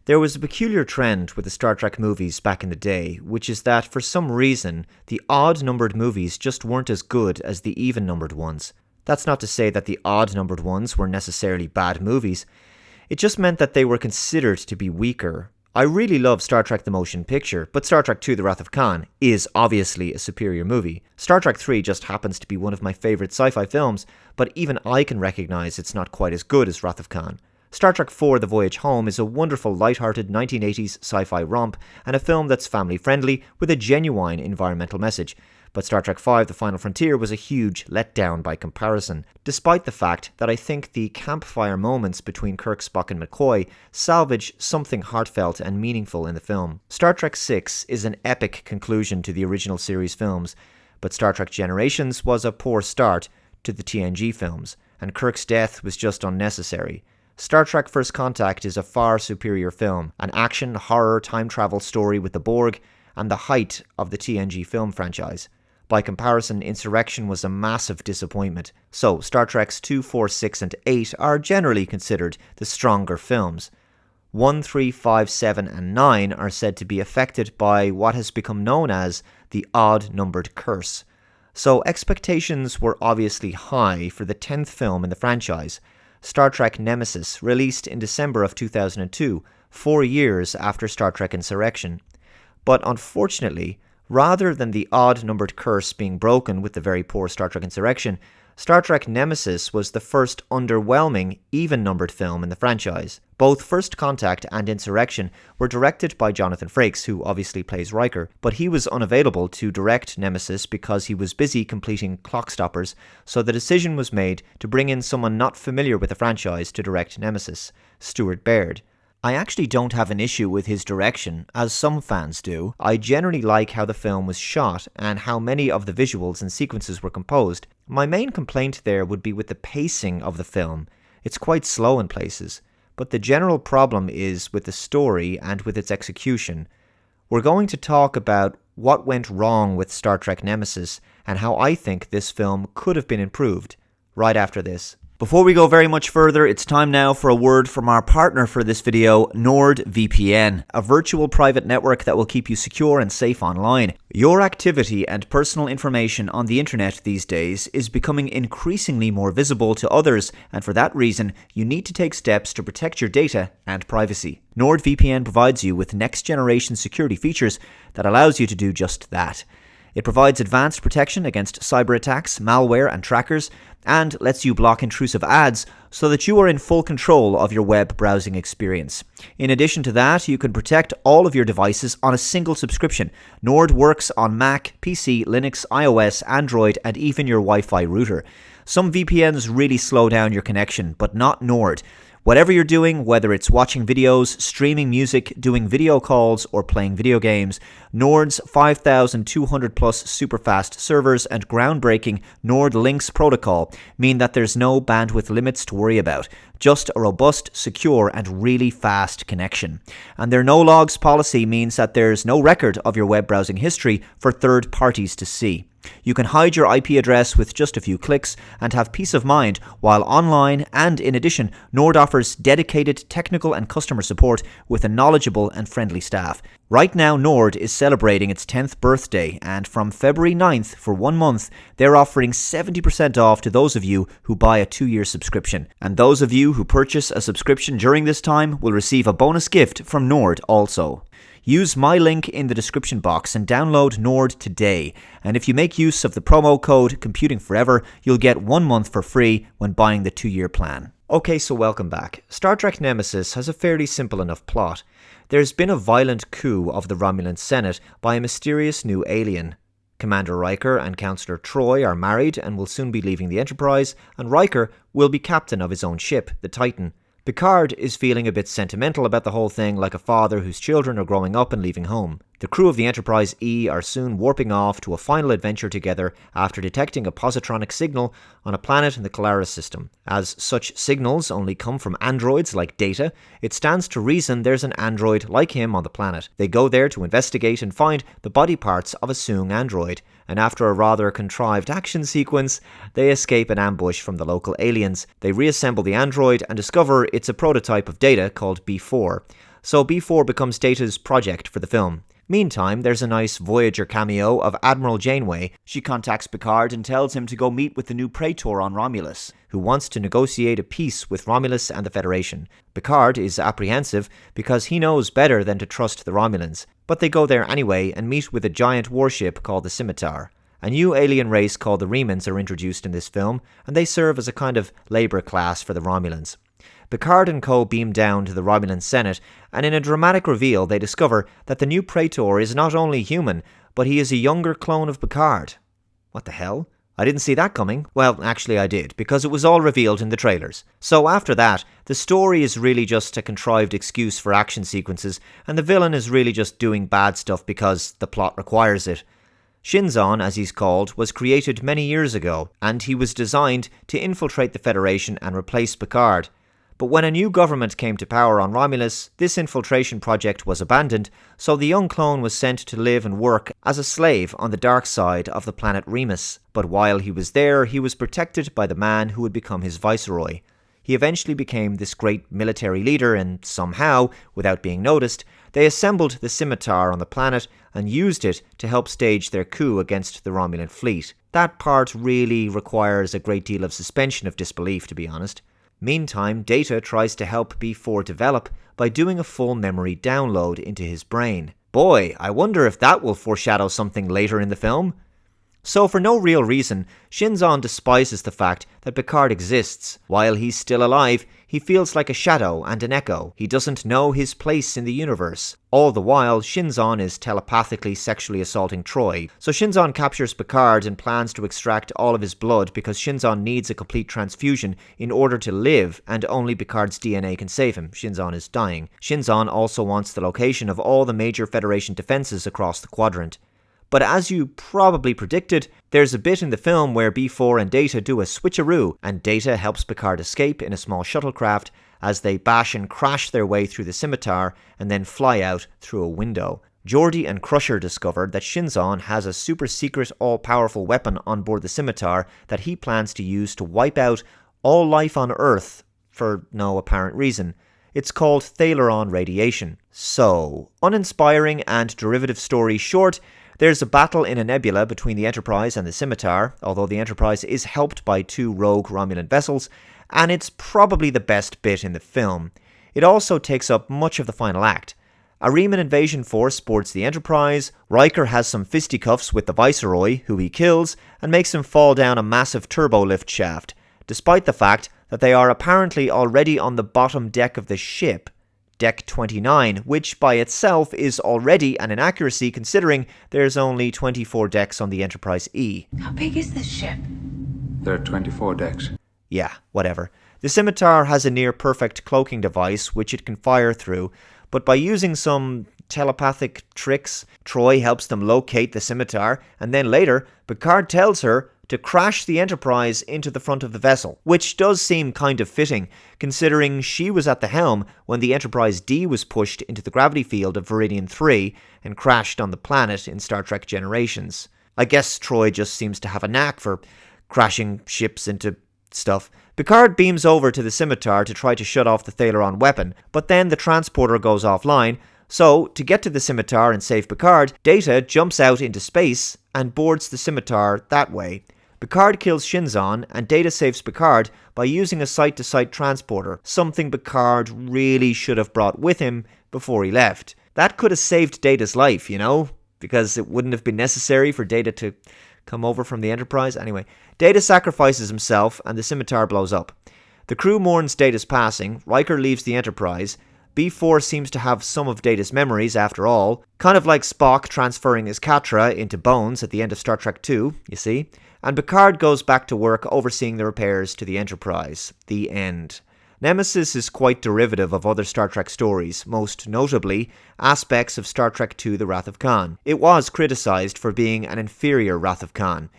There was a peculiar trend with the Star Trek movies back in the day, which is that for some reason, the odd-numbered movies just weren't as good as the even-numbered ones. That's not to say that the odd-numbered ones were necessarily bad movies. It just meant that they were considered to be weaker. I really love Star Trek the Motion Picture, but Star Trek II The Wrath of Khan is obviously a superior movie. Star Trek III just happens to be one of my favourite sci-fi films, but even I can recognise it's not quite as good as Wrath of Khan. Star Trek IV The Voyage Home is a wonderful light-hearted 1980s sci-fi romp and a film that's family-friendly with a genuine environmental message. But Star Trek V The Final Frontier was a huge letdown by comparison, despite the fact that I think the campfire moments between Kirk, Spock and McCoy salvage something heartfelt and meaningful in the film. Star Trek VI is an epic conclusion to the original series films, but Star Trek Generations was a poor start to the TNG films, and Kirk's death was just unnecessary. Star Trek First Contact is a far superior film, an action, horror, time travel story with the Borg, and the height of the TNG film franchise. By comparison, Insurrection was a massive disappointment, so Star Treks 2, 4, 6 and 8 are generally considered the stronger films. 1, 3, 5, 7 and 9 are said to be affected by what has become known as the odd-numbered curse. So expectations were obviously high for the 10th film in the franchise, Star Trek Nemesis, released in December of 2002, 4 years after Star Trek Insurrection. But unfortunately, rather than the odd-numbered curse being broken with the very poor Star Trek Insurrection, Star Trek Nemesis was the first underwhelming, even-numbered film in the franchise. Both First Contact and Insurrection were directed by Jonathan Frakes, who obviously plays Riker, but he was unavailable to direct Nemesis because he was busy completing Clockstoppers, so the decision was made to bring in someone not familiar with the franchise to direct Nemesis, Stuart Baird. I actually don't have an issue with his direction, as some fans do. I generally like how the film was shot and how many of the visuals and sequences were composed. My main complaint there would be with the pacing of the film. It's quite slow in places, but the general problem is with the story and with its execution. We're going to talk about what went wrong with Star Trek Nemesis and how I think this film could have been improved, right after this. Before we go very much further, it's time now for a word from our partner for this video, NordVPN, a virtual private network that will keep you secure and safe online. Your activity and personal information on the internet these days is becoming increasingly more visible to others, and for that reason, you need to take steps to protect your data and privacy. NordVPN provides you with next-generation security features that allows you to do just that. It provides advanced protection against cyber attacks, malware, and trackers, and lets you block intrusive ads so that you are in full control of your web browsing experience. In addition to that, you can protect all of your devices on a single subscription. Nord works on Mac, PC, Linux, iOS, Android, and even your Wi-Fi router. Some VPNs really slow down your connection, but not Nord. Whatever you're doing, whether it's watching videos, streaming music, doing video calls, or playing video games, Nord's 5,200 plus super-fast servers and groundbreaking Nord Links protocol mean that there's no bandwidth limits to worry about, just a robust, secure, and really fast connection. And their no-logs policy means that there's no record of your web browsing history for third parties to see. You can hide your IP address with just a few clicks and have peace of mind while online, and in addition, Nord offers dedicated technical and customer support with a knowledgeable and friendly staff. Right now, Nord is celebrating its 10th birthday, and from February 9th for 1 month, they're offering 70% off to those of you who buy a 2-year subscription. And those of you who purchase a subscription during this time will receive a bonus gift from Nord also. Use my link in the description box and download Nord today. And if you make use of the promo code ComputingForever, you'll get 1 month for free when buying the 2-year plan. Okay, so welcome back. Star Trek Nemesis has a fairly simple enough plot. There's been a violent coup of the Romulan Senate by a mysterious new alien. Commander Riker and Counselor Troi are married and will soon be leaving the Enterprise, and Riker will be captain of his own ship, the Titan. Picard is feeling a bit sentimental about the whole thing, like a father whose children are growing up and leaving home. The crew of the Enterprise E are soon warping off to a final adventure together after detecting a positronic signal on a planet in the Calaris system. As such signals only come from androids like Data, it stands to reason there's an android like him on the planet. They go there to investigate and find the body parts of a Soong android, and after a rather contrived action sequence, they escape an ambush from the local aliens. They reassemble the android and discover it's a prototype of Data called B4. so B4 becomes Data's project for the film. Meantime, there's a nice Voyager cameo of Admiral Janeway. She contacts Picard and tells him to go meet with the new Praetor on Romulus, who wants to negotiate a peace with Romulus and the Federation. Picard is apprehensive because he knows better than to trust the Romulans, but they go there anyway and meet with a giant warship called the Scimitar. A new alien race called the Remans are introduced in this film, and they serve as a kind of labour class for the Romulans. Picard and co beam down to the Romulan Senate, and in a dramatic reveal they discover that the new Praetor is not only human, but he is a younger clone of Picard. What the hell? I didn't see that coming. Well, actually I did, because it was all revealed in the trailers. So after that, the story is really just a contrived excuse for action sequences, and the villain is really just doing bad stuff because the plot requires it. Shinzon, as he's called, was created many years ago, and he was designed to infiltrate the Federation and replace Picard. But when a new government came to power on Romulus, this infiltration project was abandoned, so the young clone was sent to live and work as a slave on the dark side of the planet Remus. But while he was there, he was protected by the man who would become his viceroy. He eventually became this great military leader, and somehow, without being noticed, they assembled the Scimitar on the planet and used it to help stage their coup against the Romulan fleet. That part really requires a great deal of suspension of disbelief, to be honest. Meantime, Data tries to help B4 develop by doing a full memory download into his brain. Boy, I wonder if that will foreshadow something later in the film. So for no real reason, Shinzon despises the fact that Picard exists. While he's still alive, he feels like a shadow and an echo. He doesn't know his place in the universe. All the while, Shinzon is telepathically sexually assaulting Troi. So Shinzon captures Picard and plans to extract all of his blood because Shinzon needs a complete transfusion in order to live, and only Picard's DNA can save him. Shinzon is dying. Shinzon also wants the location of all the major Federation defenses across the quadrant. But as you probably predicted, there's a bit in the film where B4 and Data do a switcheroo, and Data helps Picard escape in a small shuttlecraft as they bash and crash their way through the Scimitar and then fly out through a window. Geordi and Crusher discover that Shinzon has a super secret all-powerful weapon on board the Scimitar that he plans to use to wipe out all life on Earth for no apparent reason. It's called Thaleron radiation. So, uninspiring and derivative story short, there's a battle in a nebula between the Enterprise and the Scimitar, although the Enterprise is helped by two rogue Romulan vessels, and it's probably the best bit in the film. It also takes up much of the final act. A Reman invasion force boards the Enterprise, Riker has some fisticuffs with the Viceroy, who he kills, and makes him fall down a massive turbolift shaft, despite the fact that they are apparently already on the bottom deck of the ship. Deck 29, which by itself is already an inaccuracy considering there's only 24 decks on the Enterprise E. How big is this ship? There are 24 decks. Yeah, whatever. The Scimitar has a near-perfect cloaking device which it can fire through, but by using some telepathic tricks, Troi helps them locate the Scimitar, and then later, Picard tells her to crash the Enterprise into the front of the vessel, which does seem kind of fitting, considering she was at the helm when the Enterprise D was pushed into the gravity field of Viridian 3 and crashed on the planet in Star Trek Generations. I guess Troi just seems to have a knack for crashing ships into stuff. Picard beams over to the Scimitar to try to shut off the Thaleron weapon, but then the transporter goes offline, so to get to the Scimitar and save Picard, Data jumps out into space and boards the Scimitar that way. Picard kills Shinzon, and Data saves Picard by using a site-to-site transporter, something Picard really should have brought with him before he left. That could have saved Data's life, you know, because it wouldn't have been necessary for Data to come over from the Enterprise. Anyway, Data sacrifices himself, and the Scimitar blows up. The crew mourns Data's passing, Riker leaves the Enterprise, B4 seems to have some of Data's memories after all, kind of like Spock transferring his Katra into Bones at the end of Star Trek II, you see, and Picard goes back to work overseeing the repairs to the Enterprise. The end. Nemesis is quite derivative of other Star Trek stories, most notably aspects of Star Trek II The Wrath of Khan. It was criticised for being an inferior Wrath of Khan,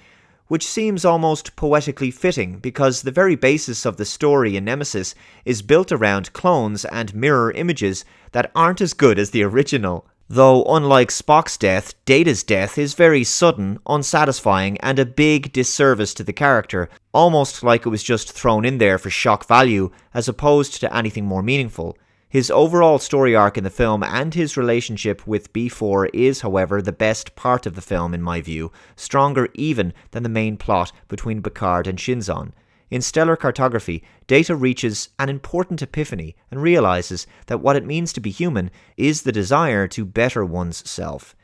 which seems almost poetically fitting because the very basis of the story in Nemesis is built around clones and mirror images that aren't as good as the original. Though, unlike Spock's death, Data's death is very sudden, unsatisfying, and a big disservice to the character, almost like it was just thrown in there for shock value as opposed to anything more meaningful. His overall story arc in the film and his relationship with B4 is, however, the best part of the film in my view, stronger even than the main plot between Picard and Shinzon. In Stellar Cartography, Data reaches an important epiphany and realizes that what it means to be human is the desire to better one's self.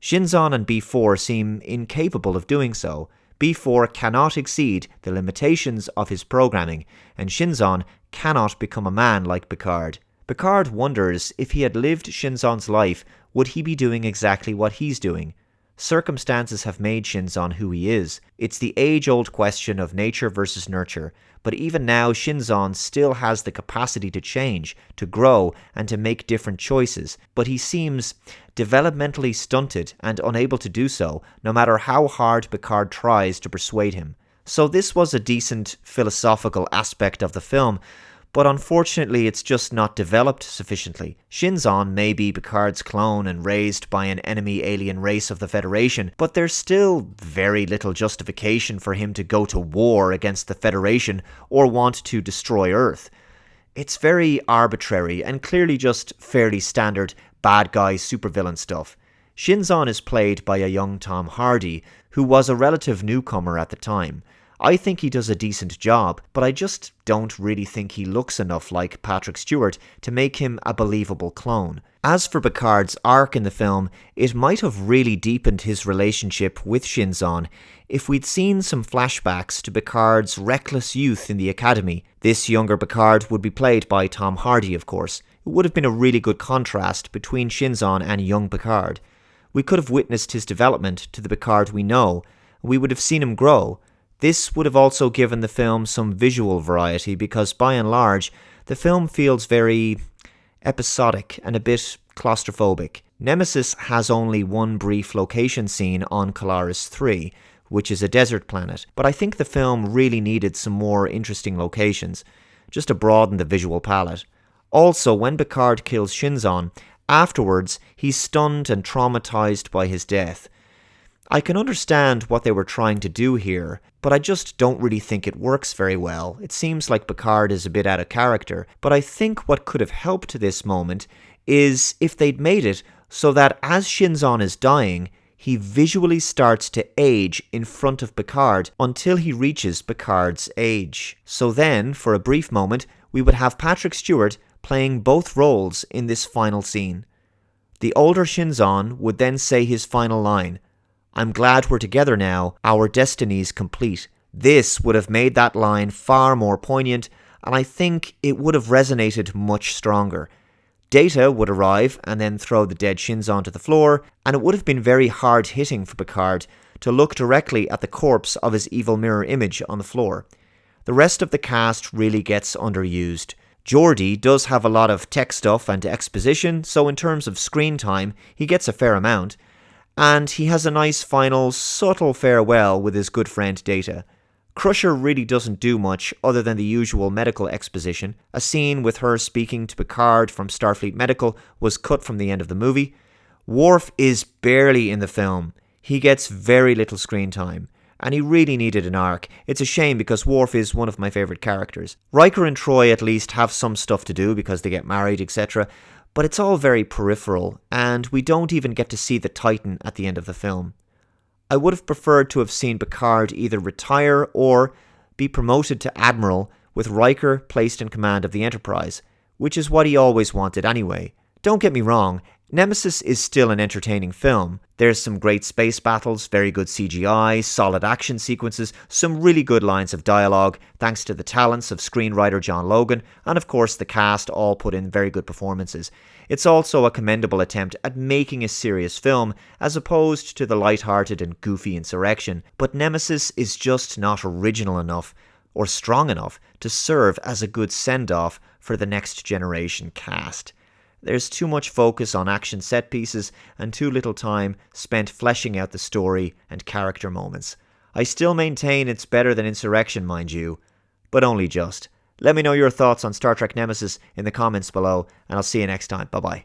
Shinzon and B4 seem incapable of doing so. B4 cannot exceed the limitations of his programming, and Shinzon cannot become a man like Picard. Picard wonders if he had lived Shinzon's life, would he be doing exactly what he's doing? Circumstances have made Shinzon who he is. It's the age-old question of nature versus nurture, but even now Shinzon still has the capacity to change, to grow, and to make different choices, but he seems developmentally stunted and unable to do so, no matter how hard Picard tries to persuade him. So this was a decent philosophical aspect of the film, but unfortunately it's just not developed sufficiently. Shinzon may be Picard's clone and raised by an enemy alien race of the Federation, but there's still very little justification for him to go to war against the Federation or want to destroy Earth. It's very arbitrary and clearly just fairly standard bad guy supervillain stuff. Shinzon is played by a young Tom Hardy, who was a relative newcomer at the time. I think he does a decent job, but I just don't really think he looks enough like Patrick Stewart to make him a believable clone. As for Picard's arc in the film, it might have really deepened his relationship with Shinzon if we'd seen some flashbacks to Picard's reckless youth in the Academy. This younger Picard would be played by Tom Hardy, of course. It would have been a really good contrast between Shinzon and young Picard. We could have witnessed his development to the Picard we know. We would have seen him grow. This would have also given the film some visual variety because, by and large, the film feels very episodic and a bit claustrophobic. Nemesis has only one brief location scene on Colaris 3, which is a desert planet, but I think the film really needed some more interesting locations, just to broaden the visual palette. Also, when Picard kills Shinzon, afterwards he's stunned and traumatized by his death. I can understand what they were trying to do here, but I just don't really think it works very well. It seems like Picard is a bit out of character, but I think what could have helped this moment is if they'd made it so that as Shinzon is dying, he visually starts to age in front of Picard until he reaches Picard's age. So then, for a brief moment, we would have Patrick Stewart playing both roles in this final scene. The older Shinzon would then say his final line, "I'm glad we're together now, our destiny's complete." This would have made that line far more poignant, and I think it would have resonated much stronger. Data would arrive and then throw the dead Shinzon to the floor, and it would have been very hard-hitting for Picard to look directly at the corpse of his evil mirror image on the floor. The rest of the cast really gets underused. Geordi does have a lot of tech stuff and exposition, so in terms of screen time, he gets a fair amount. And he has a nice final, subtle farewell with his good friend Data. Crusher really doesn't do much other than the usual medical exposition. A scene with her speaking to Picard from Starfleet Medical was cut from the end of the movie. Worf is barely in the film. He gets very little screen time, and he really needed an arc. It's a shame because Worf is one of my favourite characters. Riker and Troy at least have some stuff to do because they get married, etc., but it's all very peripheral, and we don't even get to see the Titan at the end of the film. I would have preferred to have seen Picard either retire or be promoted to Admiral with Riker placed in command of the Enterprise, which is what he always wanted anyway. Don't get me wrong, Nemesis is still an entertaining film. There's some great space battles, very good CGI, solid action sequences, some really good lines of dialogue, thanks to the talents of screenwriter John Logan, and of course the cast all put in very good performances. It's also a commendable attempt at making a serious film, as opposed to the light-hearted and goofy Insurrection, but Nemesis is just not original enough, or strong enough, to serve as a good send-off for the next generation cast. There's too much focus on action set pieces and too little time spent fleshing out the story and character moments. I still maintain it's better than Insurrection, mind you, but only just. Let me know your thoughts on Star Trek Nemesis in the comments below, and I'll see you next time. Bye bye.